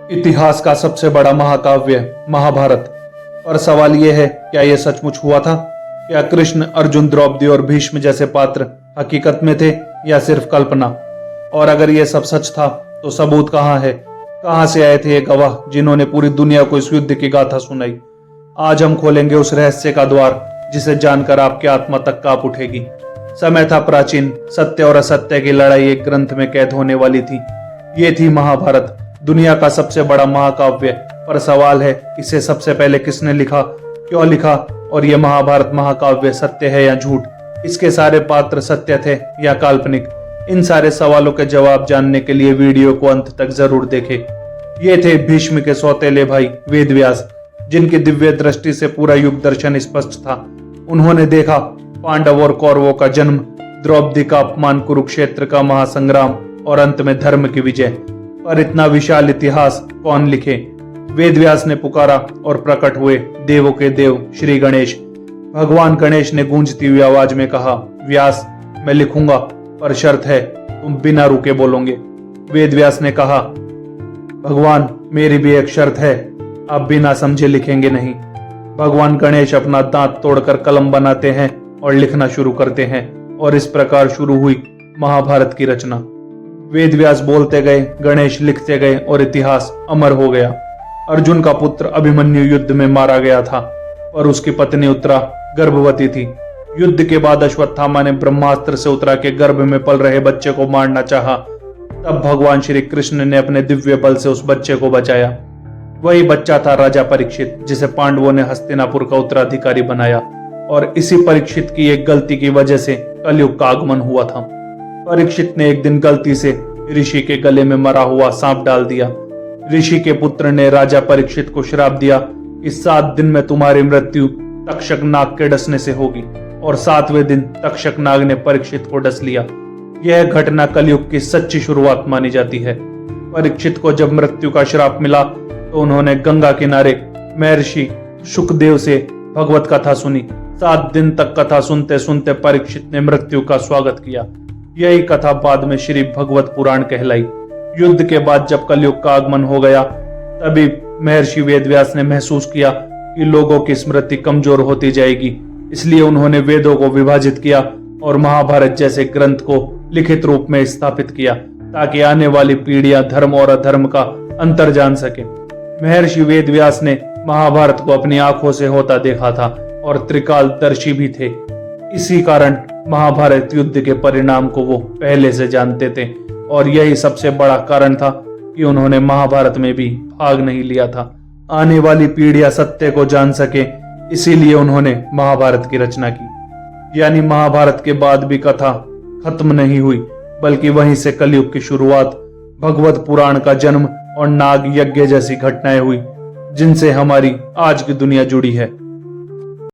इतिहास का सबसे बड़ा महाकाव्य महाभारत। और सवाल यह है, क्या यह सचमुच हुआ था? क्या कृष्ण, अर्जुन, द्रौपदी और भीष्म जैसे पात्र हकीकत में थे या सिर्फ कल्पना? और अगर यह सब सच था तो सबूत कहाँ है? कहाँ से आए थे ये गवाह जिन्होंने पूरी दुनिया को इस युद्ध की गाथा सुनाई? आज हम खोलेंगे उस रहस्य का द्वार जिसे जानकर आपकी आत्मा तक कांप उठेगी। समय था प्राचीन, सत्य और असत्य की लड़ाई एक ग्रंथ में कैद होने वाली थी। ये थी महाभारत, दुनिया का सबसे बड़ा महाकाव्य। पर सवाल है, इसे सबसे पहले किसने लिखा, क्यों लिखा, और यह महाभारत महाकाव्य सत्य है या झूठ? इसके सारे पात्र सत्य थे या काल्पनिक? इन सारे सवालों के जवाब जानने के लिए वीडियो को अंत तक जरूर देखें। ये थे भीष्म के सौतेले भाई वेदव्यास, जिनकी दिव्य दृष्टि से पूरा युग दर्शन स्पष्ट था। उन्होंने देखा पांडव और कौरवों का जन्म, द्रौपदी का अपमान, कुरुक्षेत्र का महासंग्राम और अंत में धर्म की विजय। पर इतना विशाल इतिहास कौन लिखे? वेदव्यास ने पुकारा और प्रकट हुए देवों के देव श्री गणेश। भगवान गणेश ने गूंजती हुई आवाज में कहा, व्यास, मैं लिखूंगा, पर शर्त है, तुम बिना रुके बोलोगे। वेदव्यास ने कहा, भगवान, मेरी भी एक शर्त है, आप बिना समझे लिखेंगे नहीं। भगवान गणेश अपना दांत तोड़कर कलम बनाते हैं और लिखना शुरू करते हैं, और इस प्रकार शुरू हुई महाभारत की रचना। वेदव्यास बोलते गए, गणेश लिखते गए और इतिहास अमर हो गया। अर्जुन का पुत्र अभिमन्यु युद्ध में मारा गया था, और उसकी पत्नी उत्तरा गर्भवती थी। युद्ध के बाद अश्वत्थामा ने ब्रह्मास्त्र से उत्तरा के गर्भ में पल रहे बच्चे को मारना चाहा। तब भगवान श्री कृष्ण ने अपने दिव्य बल से उस बच्चे को बचाया। वही बच्चा था राजा परीक्षित, जिसे पांडवों ने हस्तिनापुर का उत्तराधिकारी बनाया। और इसी परीक्षित की एक गलती की वजह से कलयुग का आगमन हुआ था। परीक्षित ने एक दिन गलती से ऋषि के गले में मरा हुआ सांप डाल दिया। ऋषि के पुत्र ने राजा परीक्षित को श्राप दिया कि 7 दिन में तुम्हारी मृत्यु तक्षक नाग के डसने से होगी। और 7वें दिन तक्षक नाग ने परीक्षित को डस लिया। यह घटना कलयुग की सच्ची शुरुआत मानी जाती है। परीक्षित को जब मृत्यु का श्राप मिला तो उन्होंने गंगा किनारे महर्षि शुकदेव से भगवत कथा सुनी। 7 दिन तक कथा सुनते सुनते परीक्षित ने मृत्यु का स्वागत किया। यही कथा बाद में श्री भगवत पुराण कहलाई। युद्ध के बाद जब कलयुग का आगमन हो गया, तभी महर्षि वेदव्यास ने महसूस किया कि लोगों की स्मृति कमजोर होती जाएगी। इसलिए उन्होंने वेदों को विभाजित किया और महाभारत जैसे ग्रंथ को लिखित रूप में स्थापित किया, ताकि आने वाली पीढ़ियां धर्म और अधर्म का अंतर जान सके। महर्षि वेदव्यास ने महाभारत को अपनी आंखों से होता देखा था और त्रिकालदर्शी भी थे। इसी कारण महाभारत युद्ध के परिणाम को वो पहले से जानते थे, और यही सबसे बड़ा कारण था कि उन्होंने महाभारत में भी भाग नहीं लिया था। आने वाली पीढ़ियां सत्य को जान सके, इसीलिए उन्होंने महाभारत की रचना की। यानी महाभारत के बाद भी कथा खत्म नहीं हुई, बल्कि वहीं से कलयुग की शुरुआत, भगवत पुराण का जन्म और नाग यज्ञ जैसी घटनाएं हुई, जिनसे हमारी आज की दुनिया जुड़ी है।